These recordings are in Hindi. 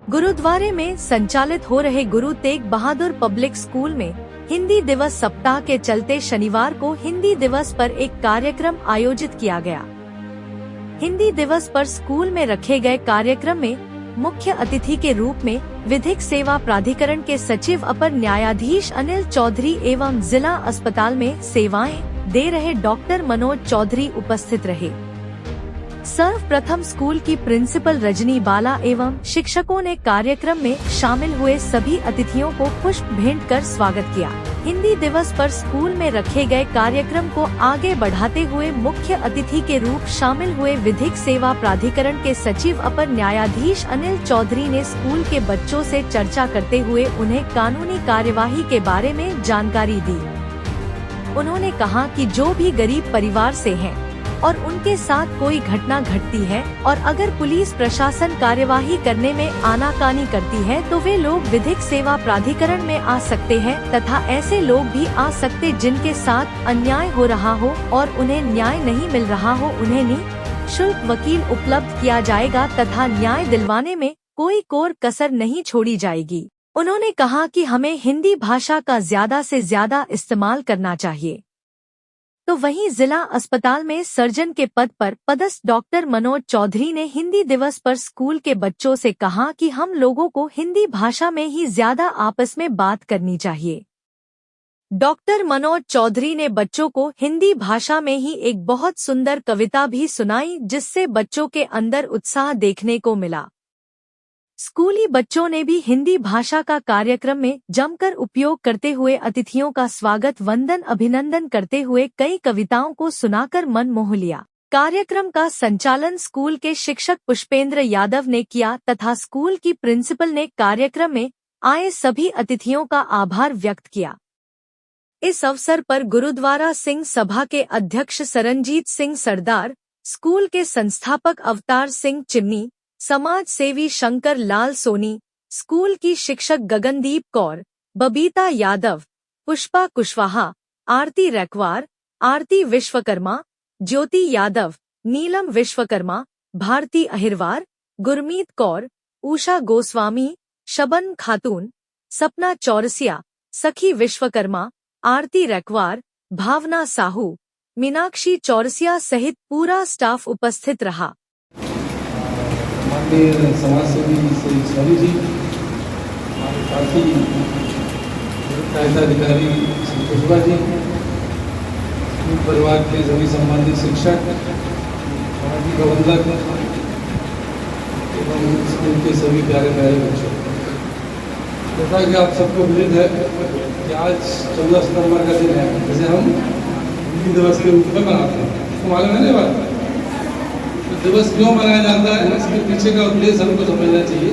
गुरुद्वारे में संचालित हो रहे गुरु तेग बहादुर पब्लिक स्कूल में हिंदी दिवस सप्ताह के चलते शनिवार को हिंदी दिवस पर एक कार्यक्रम आयोजित किया गया। हिंदी दिवस पर स्कूल में रखे गए कार्यक्रम में मुख्य अतिथि के रूप में विधिक सेवा प्राधिकरण के सचिव अपर न्यायाधीश अनिल चौधरी एवं जिला अस्पताल में सेवाएं दे रहे डॉक्टर मनोज चौधरी उपस्थित रहे। सर्वप्रथम स्कूल की प्रिंसिपल रजनी बाला एवं शिक्षकों ने कार्यक्रम में शामिल हुए सभी अतिथियों को पुष्प भेंट कर स्वागत किया। हिंदी दिवस पर स्कूल में रखे गए कार्यक्रम को आगे बढ़ाते हुए मुख्य अतिथि के रूप शामिल हुए विधिक सेवा प्राधिकरण के सचिव अपर न्यायाधीश अनिल चौधरी ने स्कूल के बच्चों से चर्चा करते हुए उन्हें कानूनी कार्यवाही के बारे में जानकारी दी। उन्होंने कहा कि जो भी गरीब परिवार से हैं और उनके साथ कोई घटना घटती है और अगर पुलिस प्रशासन कार्यवाही करने में आनाकानी करती है तो वे लोग विधिक सेवा प्राधिकरण में आ सकते हैं तथा ऐसे लोग भी आ सकते जिनके साथ अन्याय हो रहा हो और उन्हें न्याय नहीं मिल रहा हो, उन्हें निःशुल्क वकील उपलब्ध किया जाएगा तथा न्याय दिलवाने में कोई कोर कसर नहीं छोड़ी जाएगी। उन्होंने कहा कि हमें हिंदी भाषा का ज्यादा से ज्यादा इस्तेमाल करना चाहिए। तो वहीं जिला अस्पताल में सर्जन के पद पर पदस्थ डॉक्टर मनोज चौधरी ने हिंदी दिवस पर स्कूल के बच्चों से कहा कि हम लोगों को हिंदी भाषा में ही ज्यादा आपस में बात करनी चाहिए। डॉक्टर मनोज चौधरी ने बच्चों को हिंदी भाषा में ही एक बहुत सुंदर कविता भी सुनाई जिससे बच्चों के अंदर उत्साह देखने को मिला। स्कूली बच्चों ने भी हिंदी भाषा का कार्यक्रम में जमकर उपयोग करते हुए अतिथियों का स्वागत वंदन अभिनंदन करते हुए कई कविताओं को सुनाकर मन मोह लिया। कार्यक्रम का संचालन स्कूल के शिक्षक पुष्पेंद्र यादव ने किया तथा स्कूल की प्रिंसिपल ने कार्यक्रम में आए सभी अतिथियों का आभार व्यक्त किया। इस अवसर पर गुरुद्वारा सिंह सभा के अध्यक्ष सरनजीत सिंह सरदार, स्कूल के संस्थापक अवतार सिंह चिमनी, समाज सेवी शंकर लाल सोनी, स्कूल की शिक्षक गगनदीप कौर, बबीता यादव, पुष्पा कुशवाहा, आरती रैकवार, आरती विश्वकर्मा, ज्योति यादव, नीलम विश्वकर्मा, भारती अहिरवार, गुरमीत कौर, उषा गोस्वामी, शबन खातून, सपना चौरसिया, सखी विश्वकर्मा, आरती रैकवार, भावना साहू, मीनाक्षी चौरसिया सहित पूरा स्टाफ उपस्थित रहा। समाज सेवी श्री स्वामी जी, हमारे साथी सहायता अधिकारी श्री पुष्पा जी, स्कूल परिवार के सभी संबंधित शिक्षक, सामाजिक प्रबंधक एवं स्कूल के सभी प्यारे प्यारे बच्चों, जैसा कि आप सबको उम्मीद है कि आज 14 सितंबर का दिन है जिसे हम हिंदी दिवस के रूप में मनाते हैं। तो मालूम है ना बात, दिवस क्यों मनाया जाता है, इसके पीछे का उद्देश्य हमको समझना चाहिए।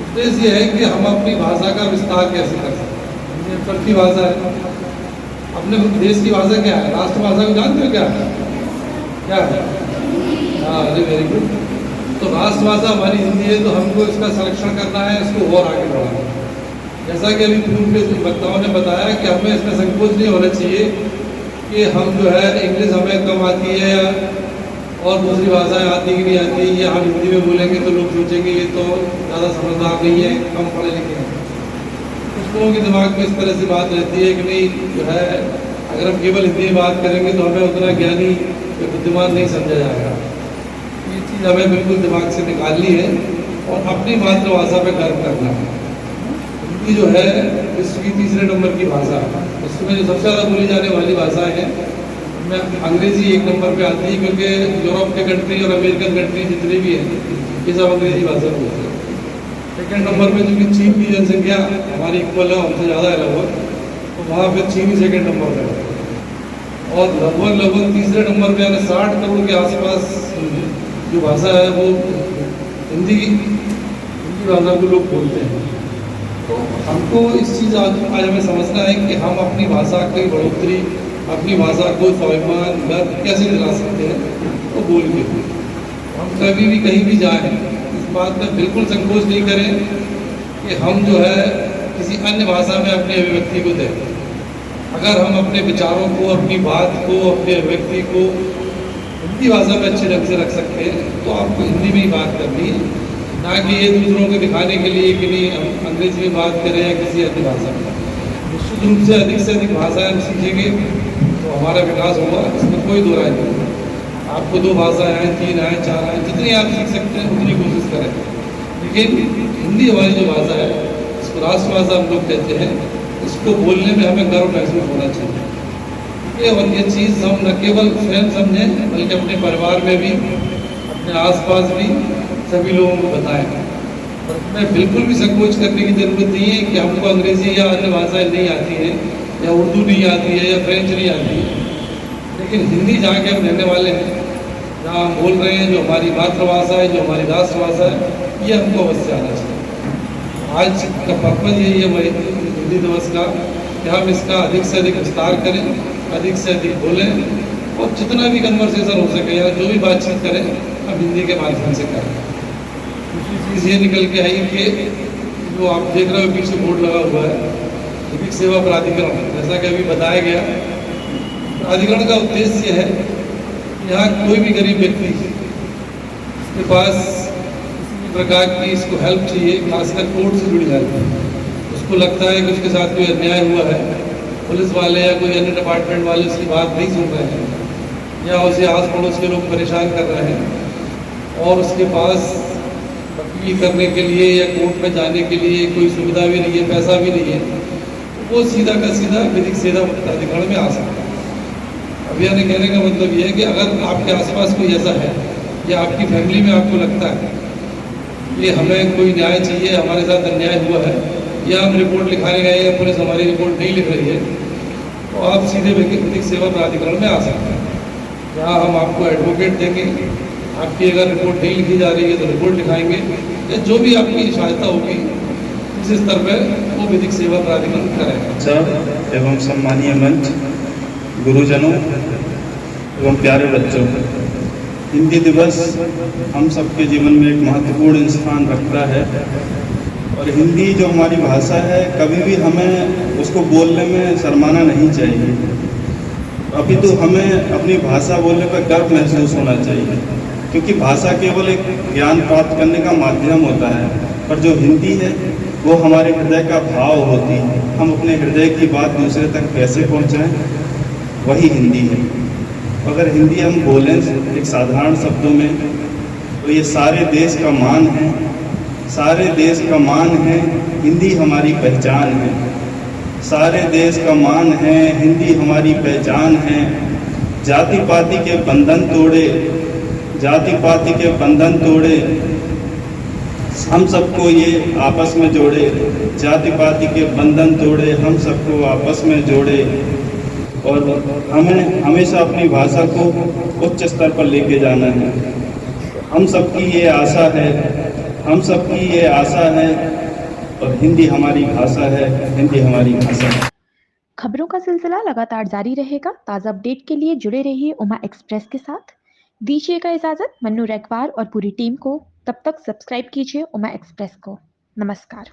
उद्देश्य ये है कि हम अपनी भाषा का विस्तार कैसे कर सकते हैं। हिंदी पढ़ती भाषा है, अपने देश की भाषा क्या है, राष्ट्रभाषा को जानते हो क्या है? क्या है? हाँ, अरे वेरी गुड। तो राष्ट्रभाषा हमारी हिंदी है, तो हमको इसका संरक्षण करना है, इसको और आगे बढ़ाना है। जैसा कि अभी पूर्व के वक्ताओं ने बताया कि हमें इसमें संकोच नहीं होना चाहिए कि हम जो है इंग्लिश हमें कम आती है और दूसरी भाषाएं आती कि नहीं आती, या हम हिंदी में बोलेंगे तो लोग सोचेंगे ये तो ज़्यादा समझदार नहीं है, कम पढ़े लिखे हैं। कुछ लोगों के दिमाग में इस तरह से बात रहती है कि नहीं जो है अगर हम केवल हिंदी में बात करेंगे तो हमें उतना ज्ञानी या बुद्धिमान नहीं समझा जाएगा। ये चीज़ हमें बिल्कुल दिमाग से निकालनी है और अपनी मातृभाषा पर गर्व करना है। हिंदी जो है विश्व की तीसरे नंबर की भाषा है। विश्व में जो सबसे ज़्यादा बोली जाने वाली भाषाएँ हैं में अंग्रेजी एक नंबर पे आती है, क्योंकि यूरोप के कंट्री और अमेरिकन कंट्री जितनी भी हैं ये सब अंग्रेजी भाषा में होती है। सेकेंड नंबर पे चूँकि चीन की जनसंख्या हमारी इक्वल है, हमसे ज़्यादा है लगभग, तो वहाँ पे चीन ही सेकेंड नंबर पे है। और लगभग तीसरे नंबर पे यानी 60 करोड़ के आसपास जो भाषा है वो हिंदी भाषा को लोग बोलते हैं। तो हमको इस चीज़ आज हमें समझना है कि हम अपनी भाषा की बढ़ोतरी, अपनी भाषा को स्वाभिमान गर्व कैसे दिला सकते हैं, तो बोल के हम कभी भी कहीं भी जाएं इस बात में बिल्कुल संकोच नहीं करें कि हम जो है किसी अन्य भाषा में अपनी अभिव्यक्ति को दें। अगर हम अपने विचारों को, अपनी बात को, अपने अभिव्यक्ति को हिंदी भाषा में अच्छे ढंग से रख सकते हैं तो आपको हिंदी में ही बात करनी है, ना कि ये दूसरों को दिखाने के लिए कि नहीं हम अंग्रेजी में बात करें या किसी अन्य भाषा में। निश्चित रूप से अधिक भाषाएं हम सीखेंगे तो हमारा विकास होगा, इसमें कोई दो राय नहीं। आपको 2 भाषाएं आएँ, 3 आएँ, 4 आएँ, जितनी आप सीख सकते हैं उतनी कोशिश करें। लेकिन हिंदी हमारी जो भाषा है, इसको राष्ट्रभाषा हम लोग कहते हैं, इसको बोलने में हमें गर्व महसूस होना चाहिए। और ये चीज़ हम न केवल स्वयं समझें बल्कि अपने परिवार में भी, अपने आसपास भी सभी लोगों को बताएं। और इसमें बिल्कुल भी संकोच करने की ज़रूरत नहीं है कि हमको अंग्रेज़ी या अन्य भाषाएं नहीं आती हैं, या उर्दू नहीं आती है, या फ्रेंच नहीं आती है। लेकिन हिंदी जहाँ के हम रहने वाले हैं, जहाँ हम बोल रहे हैं, जो हमारी मातृभाषा है, जो हमारी राष्ट्रभाषा है, ये हमको अवश्य आना चाहिए। आज का पर्पज़ यही है हिंदी दिवस का कि हम इसका अधिक से अधिक विस्तार करें, अधिक से अधिक बोलें और जितना भी कन्वर्सेशन हो सके या जो भी बातचीत करें हम हिंदी के माध्यम से करें। दूसरी चीज़ ये निकल के आई कि जो आप देख रहे हो पीछे बोर्ड लगा हुआ है, विधिक सेवा प्राधिकरण, जैसा कि अभी बताया गया, प्राधिकरण का उद्देश्य है यहाँ कोई भी गरीब व्यक्ति जिसके पास किसी प्रकार की इसको हेल्प चाहिए, खासकर कोर्ट से जुड़ी हेल्प, उसको लगता है कि उसके साथ कोई अन्याय हुआ है, पुलिस वाले या कोई अन्य डिपार्टमेंट वाले उसकी बात नहीं सुन रहे हैं, या उसे आस पड़ोस के लोग परेशान कर रहे हैं और उसके पास वकील करने के लिए या कोर्ट में जाने के लिए कोई सुविधा भी नहीं है, पैसा भी नहीं है, तो वो सीधा का सीधा विधिक सेवा प्राधिकरण में आ सकता है। अब यानी कहने का मतलब ये है कि अगर आपके आसपास कोई ऐसा है या आपकी फैमिली में आपको लगता है कि हमें कोई न्याय चाहिए, हमारे साथ अन्याय हुआ है, या हम रिपोर्ट लिखाने गए हैं, पुलिस हमारी रिपोर्ट नहीं लिख रही है, तो आप सीधे विधिक सेवा प्राधिकरण में आ सकते हैं, जहाँ हम आपको एडवोकेट देंगे। आपकी अगर रिपोर्ट नहीं लिखी जा रही है तो रिपोर्ट लिखाएंगे, या जो भी आपकी सहायता होगी इस स्तर पर वो विधिक सेवा प्राधिकरण करेगा। सर एवं सम्मानीय मंच, गुरुजनों एवं प्यारे बच्चों, हिंदी दिवस हम सबके जीवन में एक महत्वपूर्ण स्थान रखता है और हिंदी जो हमारी भाषा है, कभी भी हमें उसको बोलने में शर्माना नहीं चाहिए। अभी तो हमें अपनी भाषा बोलने पर गर्व महसूस होना चाहिए, क्योंकि भाषा केवल एक ज्ञान प्राप्त करने का माध्यम होता है, पर जो हिंदी है वो हमारे हृदय का भाव होती है। हम अपने हृदय की बात दूसरे तक कैसे पहुंचाएं, वही हिंदी है। अगर हिंदी हम बोलें एक साधारण शब्दों में, तो ये सारे देश का मान है, सारे देश का मान है, हिंदी हमारी पहचान है। सारे देश का मान है, हिंदी हमारी पहचान है। जाति पाति के बंधन तोड़े, जाति पाति के बंधन तोड़े, हम सबको ये आपस में जोड़े। जाति पाति के बंधन तोड़े, हम सबको आपस में जोड़े। और हमें हमेशा अपनी भाषा को उच्च स्तर पर लेके जाना है। हम सबकी ये आशा है, हम सबकी ये आशा है, और हिंदी हमारी भाषा है, हिंदी हमारी भाषा है। खबरों का सिलसिला लगातार जारी रहेगा। ताज़ा अपडेट के लिए जुड़े रहिए उमा एक्सप्रेस के साथ। दीजिएगा इजाज़त मन्नू रैकवार और पूरी टीम को। तब तक सब्सक्राइब कीजिए उमा एक्सप्रेस को। नमस्कार।